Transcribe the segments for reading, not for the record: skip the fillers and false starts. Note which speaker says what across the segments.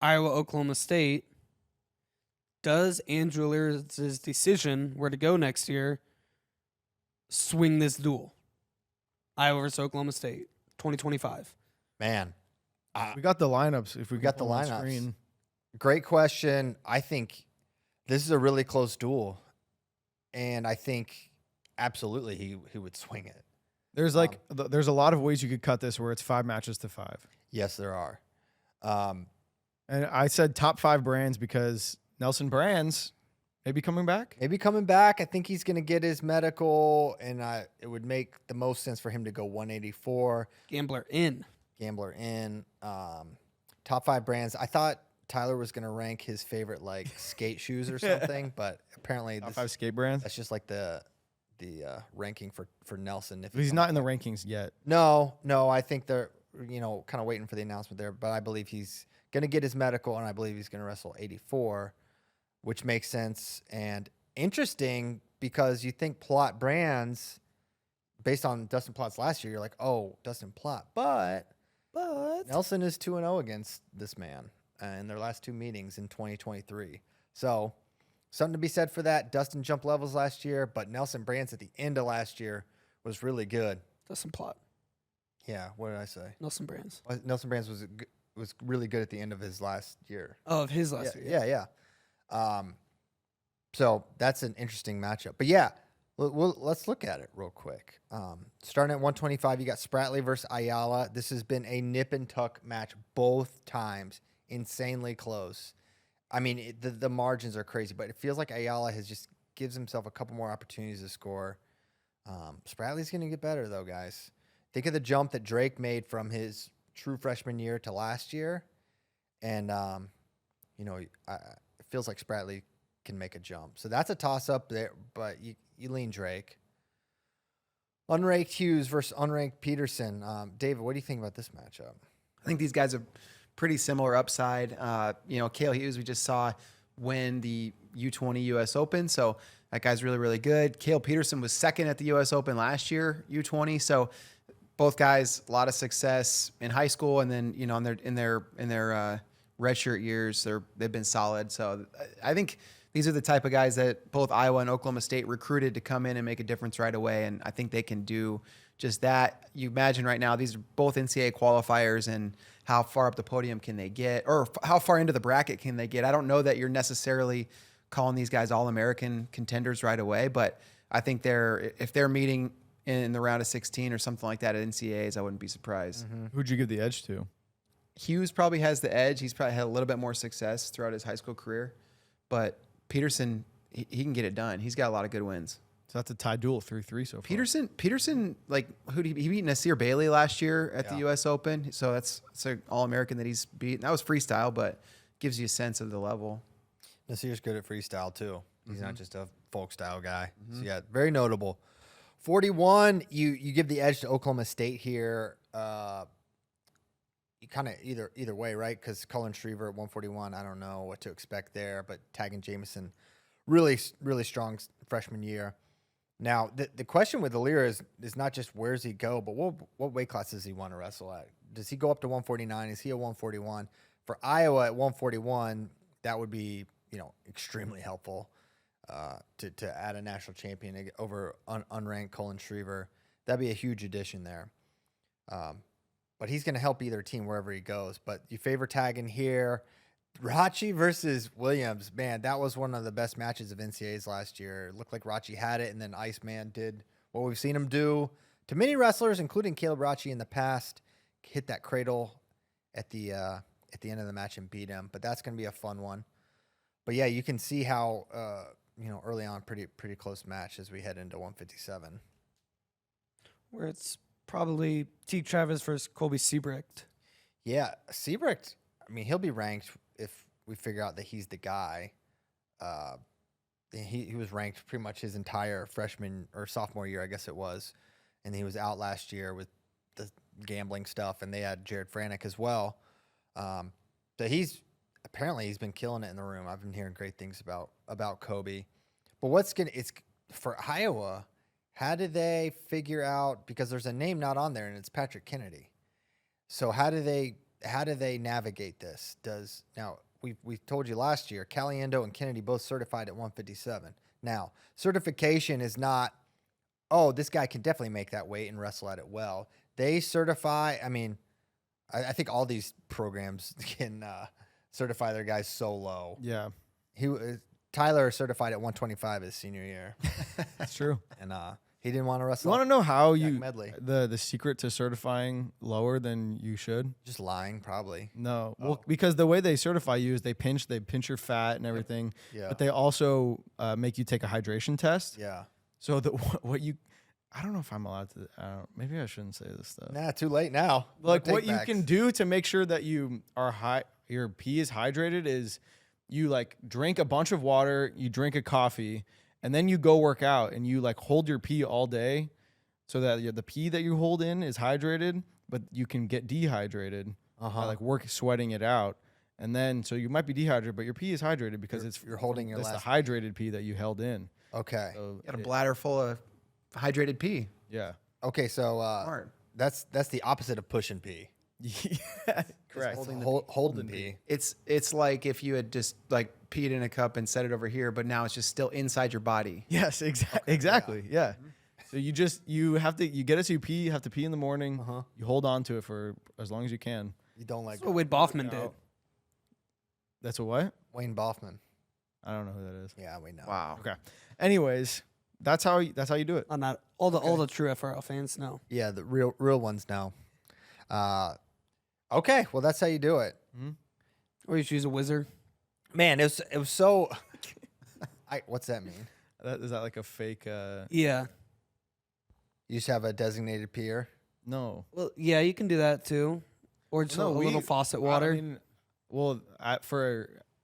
Speaker 1: Iowa, Oklahoma State. Does Andrew Lear's decision where to go next year swing this duel? Iowa versus Oklahoma State, 2025.
Speaker 2: Man,
Speaker 3: We got the lineups. If we
Speaker 2: got the
Speaker 3: pull on
Speaker 2: lineups.
Speaker 3: screen.
Speaker 2: Great question. I think this is a really close duel, and I think absolutely he would swing it.
Speaker 3: There's there's a lot of ways you could cut this where it's 5 matches to 5.
Speaker 2: Yes, there are.
Speaker 3: And I said top 5 brands because Nelson Brands may be coming back.
Speaker 2: Maybe coming back. I think he's going to get his medical, and it would make the most sense for him to go 184.
Speaker 1: Gambler in.
Speaker 2: Top 5 brands. I thought Tyler was going to rank his favorite like skate shoes or something, but apparently
Speaker 3: Top 5 skate brands.
Speaker 2: that's just like the ranking for Nelson. If
Speaker 3: He's not in the rankings yet.
Speaker 2: No, I think they're kind of waiting for the announcement there, but I believe he's going to get his medical, and I believe he's going to wrestle 84, which makes sense and interesting because you think Plot Brands, based on Dustin Plott's last year, you're like, oh, Dustin Plott, but Nelson is 2-0 against this man in their last 2 meetings in 2023. So something to be said for that. Dustin jumped levels last year, but Nelson Brands at the end of last year was really good.
Speaker 1: Dustin Plott.
Speaker 2: Yeah, what did I say?
Speaker 1: Nelson Brands.
Speaker 2: Nelson Brands was really good at the end of his last year.
Speaker 1: Oh, of his last year.
Speaker 2: Yeah. So that's an interesting matchup. But yeah, let's look at it real quick. Starting at 125, you got Spratley versus Ayala. This has been a nip and tuck match both times. Insanely close. I mean, the margins are crazy, but it feels like Ayala gives himself a couple more opportunities to score. Spratley's going to get better, though, guys. Think of the jump that Drake made from his true freshman year to last year. And, it feels like Spratley can make a jump. So that's a toss-up there, but you lean Drake. Unranked Hughes versus unranked Peterson. David, what do you think about this matchup?
Speaker 4: I think these guys are pretty similar upside. Cale Hughes, we just saw win the U20 U.S. Open, so that guy's really, really good. Cale Peterson was second at the U.S. Open last year, U20, so both guys, a lot of success in high school, and then in their redshirt years, they've been solid. So I think these are the type of guys that both Iowa and Oklahoma State recruited to come in and make a difference right away, and I think they can do just that. You imagine right now, these are both NCAA qualifiers, and how far up the podium can they get, or how far into the bracket can they get? I don't know that you're necessarily calling these guys All-American contenders right away, but I think if they're meeting in the round of 16 or something like that at NCAAs, I wouldn't be surprised.
Speaker 3: Mm-hmm. Who'd you give the edge to?
Speaker 4: Hughes probably has the edge. He's probably had a little bit more success throughout his high school career, but Peterson, he can get it done. He's got a lot of good wins.
Speaker 3: So that's a tie duel, 3-3 so far.
Speaker 4: Peterson, like he beat Nasir Bailey last year at the U.S. Open. So that's an All-American that he's beat. That was freestyle, but gives you a sense of the level.
Speaker 2: Nasir's good at freestyle too. He's not just a folk style guy. So yeah, very notable. 41, you give the edge to Oklahoma State here. You kind of either way, right? Because Cullen Shriver at 141, I don't know what to expect there, but tagging Jameson, really, really strong freshman year. Now, the question with Alira is not just where does he go, but what weight class does he want to wrestle at? Does he go up to 149? Is he a 141? For Iowa at 141, that would be extremely helpful to add a national champion over unranked Cullen Shriver. That'd be a huge addition there. But he's going to help either team wherever he goes. But you favor tagging here. Rachi versus Williams, man, that was one of the best matches of NCAAs last year. It looked like Rachi had it, and then Iceman did what we've seen him do to many wrestlers, including Caleb Rachi in the past. Hit that cradle at the end of the match and beat him. But that's going to be a fun one. But yeah, you can see how early on, pretty close match as we head into 157,
Speaker 1: where it's probably T. Travis versus Colby Siebrecht.
Speaker 2: Yeah, Siebrecht. I mean, he'll be ranked if we figure out that he's the guy. He was ranked pretty much his entire freshman or sophomore year, I guess it was, and he was out last year with the gambling stuff, and they had Jared Franek as well. So he's been killing it in the room. I've been hearing great things about Kobe. But it's for Iowa, how did they figure out, because there's a name not on there and it's Patrick Kennedy. So how do they how do they navigate this? Now we told you last year, Caliendo and Kennedy both certified at 157. Now, certification is not, oh, this guy can definitely make that weight and wrestle at it well. They certify, I mean, I think all these programs can certify their guys so low.
Speaker 3: Yeah,
Speaker 2: Tyler certified at 125 his senior year,
Speaker 3: that's true.
Speaker 2: and he didn't want to
Speaker 3: You
Speaker 2: wrestle.
Speaker 3: want to know how
Speaker 2: Jack
Speaker 3: you
Speaker 2: Medley.
Speaker 3: the secret to certifying lower than you should?
Speaker 2: Just lying, probably.
Speaker 3: No, well, because the way they certify you is they pinch your fat and everything,
Speaker 2: Yeah.
Speaker 3: but they also make you take a hydration test.
Speaker 2: Yeah.
Speaker 3: So what you, I don't know if I'm allowed to. Maybe I shouldn't say this stuff.
Speaker 2: Nah, too late now.
Speaker 3: Like
Speaker 2: No
Speaker 3: what you
Speaker 2: takebacks.
Speaker 3: can do to make sure that you are your pee is hydrated is you like drink a bunch of water, you drink a coffee, and then you go work out and you like hold your pee all day, so that the pee that you hold in is hydrated, but you can get dehydrated by like sweating it out, and then so you might be dehydrated, but your pee is hydrated because
Speaker 2: You're holding your
Speaker 3: it's
Speaker 2: last.
Speaker 3: the hydrated pee that you held in.
Speaker 2: Okay.
Speaker 3: So
Speaker 4: Got a bladder full of hydrated pee.
Speaker 3: yeah,
Speaker 2: Okay. So
Speaker 4: Smart.
Speaker 2: that's the opposite of push and pee.
Speaker 3: yeah, correct.
Speaker 2: Holding pee.
Speaker 4: It's like if you had just like peed in a cup and set it over here, but now it's just still inside your body.
Speaker 3: Yes, exactly. Yeah. So you get a CP, you have to pee in the morning. You hold on to it for as long as you can.
Speaker 2: You don't like
Speaker 1: That's what Wade Boffman did.
Speaker 3: That's a what?
Speaker 2: Wayne Boffman.
Speaker 3: I don't know who that is.
Speaker 2: Yeah, we know.
Speaker 4: Wow.
Speaker 3: Okay. Anyways, that's how you do it.
Speaker 1: Not all the true FRL fans know.
Speaker 2: Yeah, the real ones know. Okay, well that's how you do it.
Speaker 1: Or you choose a wizard.
Speaker 2: Man, it was so. What's that mean?
Speaker 3: Is that like a fake?
Speaker 1: Yeah.
Speaker 2: You just have a designated peer.
Speaker 3: No.
Speaker 1: Well, yeah, you can do that too. Or just a little faucet water.
Speaker 3: I mean, well,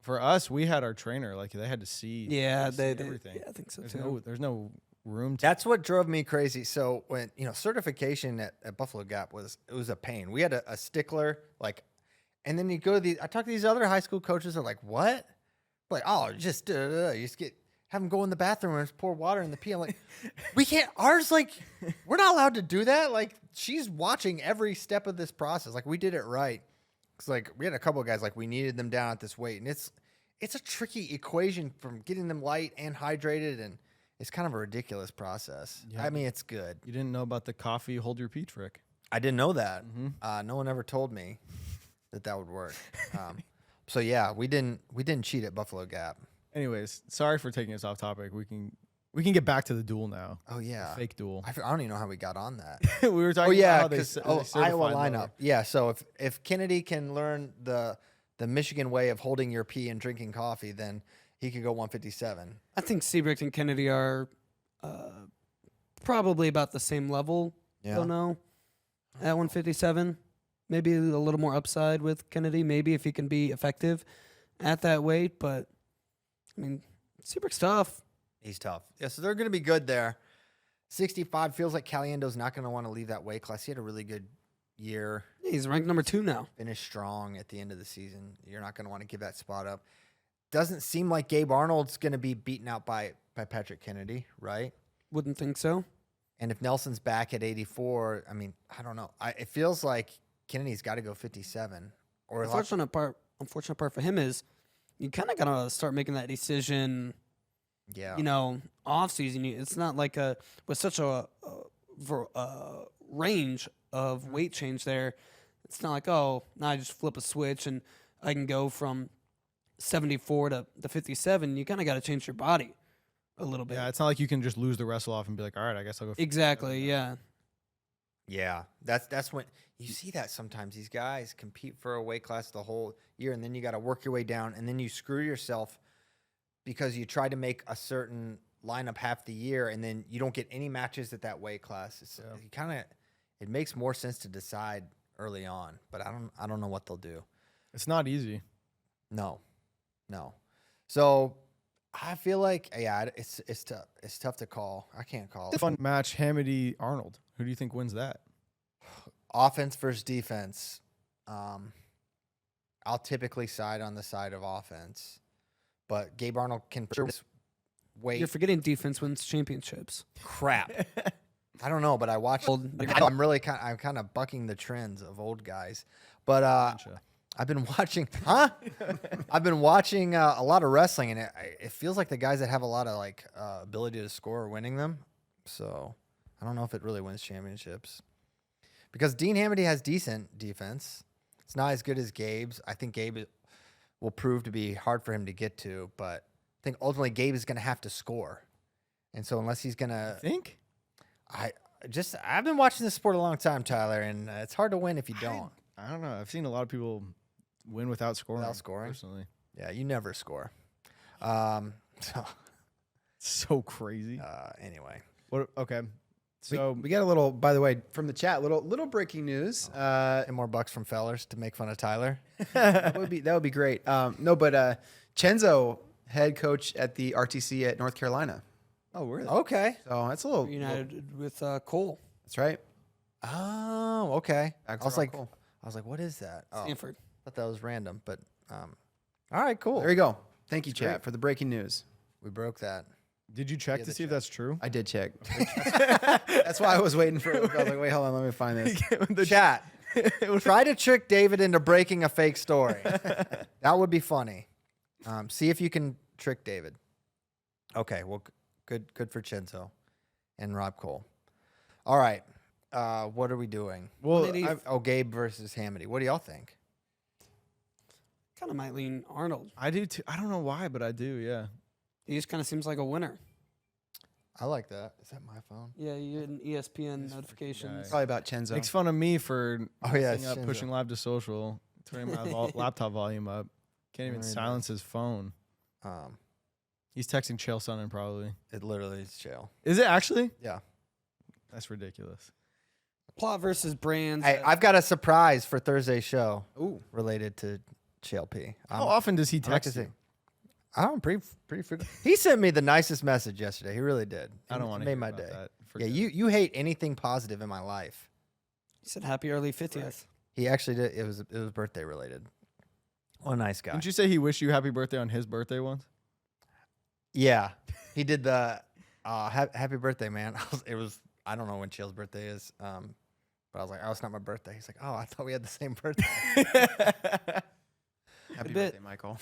Speaker 3: for us, we had our trainer. Like they had to see.
Speaker 1: yeah,
Speaker 3: see
Speaker 1: they
Speaker 3: everything.
Speaker 1: Yeah, I think so
Speaker 3: There's
Speaker 1: too.
Speaker 3: there's no room to.
Speaker 2: That's what drove me crazy. So when certification at Buffalo Gap was a pain. We had a stickler and then you go to I talk to these other high school coaches. They're like, what? Like, oh, just you just have them go in the bathroom and just pour water in the pee. I'm like, we can't. Ours we're not allowed to do that. Like she's watching every step of this process. Like we did it right. Cause we had a couple of guys we needed them down at this weight, and it's a tricky equation from getting them light and hydrated, and it's kind of a ridiculous process.
Speaker 3: Yeah.
Speaker 2: I mean, it's good.
Speaker 3: You didn't know about the coffee hold your pee trick.
Speaker 2: I didn't know that. No one ever told me that would work. So yeah, we didn't cheat at Buffalo Gap.
Speaker 3: Anyways, sorry for taking us off topic. We can get back to the duel now.
Speaker 2: Oh yeah,
Speaker 3: The fake duel.
Speaker 2: I don't even know how we got on that.
Speaker 3: We were talking
Speaker 2: Oh yeah,
Speaker 3: about how they
Speaker 2: because
Speaker 3: certified
Speaker 2: Iowa
Speaker 3: lower.
Speaker 2: lineup. Yeah, so if Kennedy can learn the Michigan way of holding your pee and drinking coffee, then he could go 157.
Speaker 1: I think Seabrook and Kennedy are probably about the same level.
Speaker 2: Yeah.
Speaker 1: Don't know. At 157, maybe a little more upside with Kennedy. Maybe if he can be effective at that weight, but I mean, Seabrook's tough.
Speaker 2: He's tough. Yeah, so they're going to be good there. 65 feels like Caliendo's not going to want to leave that weight class. He had a really good year.
Speaker 1: He's ranked number 2 now.
Speaker 2: Finished strong at the end of the season. You're not going to want to give that spot up. Doesn't seem like Gabe Arnold's going to be beaten out by Patrick Kennedy, right?
Speaker 1: Wouldn't think so.
Speaker 2: And if Nelson's back at 84, I mean, I don't know. It feels like Kennedy's got to go 57. Or
Speaker 1: Unfortunate part for him is you kind of gotta start making that decision.
Speaker 2: yeah,
Speaker 1: Off season. It's not like with such a range of weight change there. It's not like, oh, now I just flip a switch and I can go from 74 to 57. You kind of got to change your body a little bit.
Speaker 3: Yeah, it's not like you can just lose the wrestle off and be like, all right, I guess I'll go.
Speaker 1: Exactly. Yeah.
Speaker 2: Yeah, that's when you see that sometimes these guys compete for a weight class the whole year, and then you got to work your way down, and then you screw yourself because you try to make a certain lineup half the year, and then you don't get any matches at that weight class. It makes more sense to decide early on, but I don't know what they'll do.
Speaker 3: It's not easy.
Speaker 2: No. So I feel like it's tough to call. I can't call it.
Speaker 3: Fun match, Hamady Arnold. Who do you think wins that?
Speaker 2: Offense versus defense. I'll typically side on the side of offense, but Gabe Arnold can wait.
Speaker 1: You're forgetting defense wins championships.
Speaker 2: Crap. I don't know, but I watched.
Speaker 1: Old-
Speaker 2: I'm kind of bucking the trends of old guys, But
Speaker 3: Gotcha.
Speaker 2: I've been watching, I've been watching a lot of wrestling, and it feels like the guys that have a lot of like ability to score are winning them. So I don't know if it really wins championships because Dean Hamady has decent defense. It's not as good as Gabe's. I think Gabe will prove to be hard for him to get to, but I think ultimately Gabe is going to have to score, and so unless he's going to,
Speaker 3: Think?
Speaker 2: I've been watching this sport a long time, Tyler, and it's hard to win if you don't.
Speaker 3: I don't know. I've seen a lot of people win without scoring.
Speaker 2: Without scoring?
Speaker 3: Personally.
Speaker 2: Yeah, you never score.
Speaker 3: So crazy.
Speaker 2: Anyway,
Speaker 3: What? Okay. So
Speaker 4: we got a little, by the way, from the chat, little breaking news.
Speaker 2: 10 more bucks from fellers to make fun of Tyler.
Speaker 4: That would be great. No, but Chenzo, head coach at the RTC at North Carolina.
Speaker 3: oh, really?
Speaker 2: Okay.
Speaker 4: So that's a little.
Speaker 1: United with Cole,
Speaker 4: That's right.
Speaker 2: Oh, okay.
Speaker 4: Back
Speaker 2: I was
Speaker 4: to
Speaker 2: like,
Speaker 4: Cole.
Speaker 2: what is that? Oh, I
Speaker 1: Stanford.
Speaker 2: thought that was random, but all right, cool.
Speaker 4: There you go. Thank you,
Speaker 2: That's
Speaker 4: chat,
Speaker 2: great.
Speaker 4: for the breaking news.
Speaker 2: We broke that.
Speaker 3: Did you check
Speaker 2: Yeah,
Speaker 3: to
Speaker 2: the
Speaker 3: see if
Speaker 2: check.
Speaker 3: that's true?
Speaker 4: I did check. That's why I was waiting for it. I was like, wait, hold on, let me find this.
Speaker 2: Chat. Try to trick David into breaking a fake story. That would be funny. See if you can trick David. Okay, well, good for Chenzo and Rob Cole. All right, what are we doing?
Speaker 3: Well,
Speaker 1: 180.
Speaker 2: Gabe versus Hamady. What do y'all think?
Speaker 1: Kind of might lean Arnold.
Speaker 3: I do too. I don't know why, but I do. Yeah.
Speaker 1: He just kind of seems like a winner.
Speaker 2: I like that. Is that my phone?
Speaker 1: Yeah, you get an ESPN
Speaker 3: This freaking
Speaker 1: notifications.
Speaker 3: guy.
Speaker 4: Probably about Chenzo.
Speaker 3: Makes fun of me for
Speaker 2: Oh, yeah,
Speaker 3: messing up,
Speaker 2: Shinzo.
Speaker 3: pushing live to social, turning my laptop volume up. Can't even
Speaker 2: Very
Speaker 3: silence his phone.
Speaker 2: Um,
Speaker 3: He's texting Chael Sonnen probably.
Speaker 2: it literally is jail.
Speaker 3: Is it actually?
Speaker 2: Yeah.
Speaker 3: That's ridiculous.
Speaker 1: Plot versus brands.
Speaker 2: Hey, I've got a surprise for Thursday's show
Speaker 4: Ooh.
Speaker 2: related to CLP.
Speaker 3: How often does he
Speaker 2: I'm not
Speaker 3: text
Speaker 2: gonna
Speaker 3: you?
Speaker 2: say- I don't pretty frequent. He sent me the nicest message yesterday. He really did.
Speaker 3: I don't
Speaker 2: It
Speaker 3: want to
Speaker 2: made
Speaker 3: hear
Speaker 2: my
Speaker 3: about
Speaker 2: day.
Speaker 3: that.
Speaker 2: Yeah,
Speaker 3: Forget
Speaker 2: you hate anything positive in my life.
Speaker 1: He said happy early 50th.
Speaker 2: He actually did. It was birthday related. What a nice guy.
Speaker 3: Didn't you say he wished you happy birthday on his birthday once?
Speaker 2: Yeah, he did the happy birthday, man. I don't know when Chael's birthday is. But I was like, oh, it's not my birthday. He's like, oh, I thought we had the same birthday.
Speaker 4: Happy
Speaker 1: bit.
Speaker 4: birthday, Michael.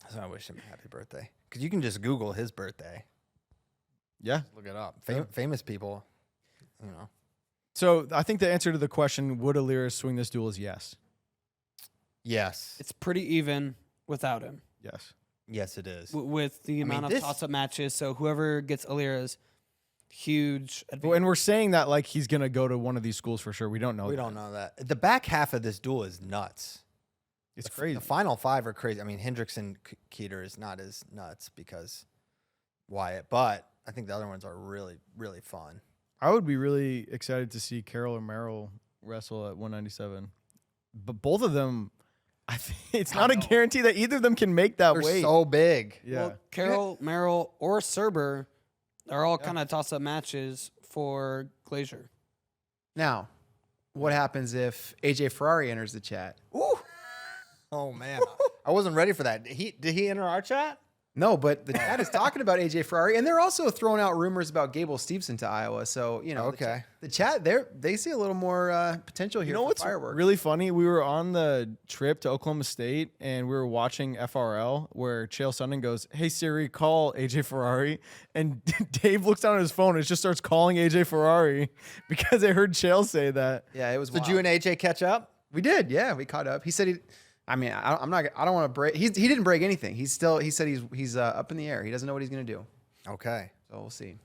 Speaker 2: So I wish him a happy birthday. Because you can just Google his birthday.
Speaker 3: Yeah.
Speaker 2: Look it up.
Speaker 3: Yeah.
Speaker 2: Famous people, you know.
Speaker 3: So I think the answer to the question, would Alira swing this duel, is yes.
Speaker 2: Yes.
Speaker 1: It's pretty even without him.
Speaker 3: Yes.
Speaker 2: Yes, it is.
Speaker 1: With the amount of
Speaker 2: this-
Speaker 1: toss-up matches. So whoever gets Alira's huge
Speaker 3: Well,
Speaker 1: advantage.
Speaker 3: and we're saying that like he's going to go to one of these schools for sure. We don't know.
Speaker 2: We
Speaker 3: that.
Speaker 2: don't know that. The back half of this duel is nuts.
Speaker 3: It's
Speaker 2: The
Speaker 3: crazy.
Speaker 2: final five are crazy. I mean, Hendrickson Keeter is not as nuts because Wyatt, but I think the other ones are really, really fun.
Speaker 3: I would be really excited to see Carol or Merrill wrestle at 197. But both of them, I think it's not a guarantee that either of them can make that
Speaker 2: They're
Speaker 3: weight.
Speaker 2: so big.
Speaker 3: Yeah.
Speaker 1: Well, Carroll, Merrill, or Serber are all kind of toss-up matches for Glazier.
Speaker 4: Now, what happens if AJ Ferrari enters the chat?
Speaker 2: Oh man, I wasn't ready for that. Did he enter our chat?
Speaker 4: No, but the chat is talking about AJ Ferrari, and they're also throwing out rumors about Gable Stevenson to Iowa. So you know,
Speaker 2: Okay.
Speaker 4: the chat they see a little more potential here.
Speaker 3: You know
Speaker 4: for
Speaker 3: what's
Speaker 4: fireworks.
Speaker 3: really funny? We were on the trip to Oklahoma State and we were watching FRL where Chael Sonnen goes, "Hey Siri, call AJ Ferrari," and Dave looks down at his phone and just starts calling AJ Ferrari because they heard Chael say that.
Speaker 4: Yeah, it was.
Speaker 2: Did
Speaker 4: wild.
Speaker 2: you and AJ catch up?
Speaker 4: We did. Yeah, we caught up. He said he. I mean, I'm not. I don't want to break. He didn't break anything. He said he's up in the air. He doesn't know what he's gonna do.
Speaker 2: Okay.
Speaker 4: So we'll see.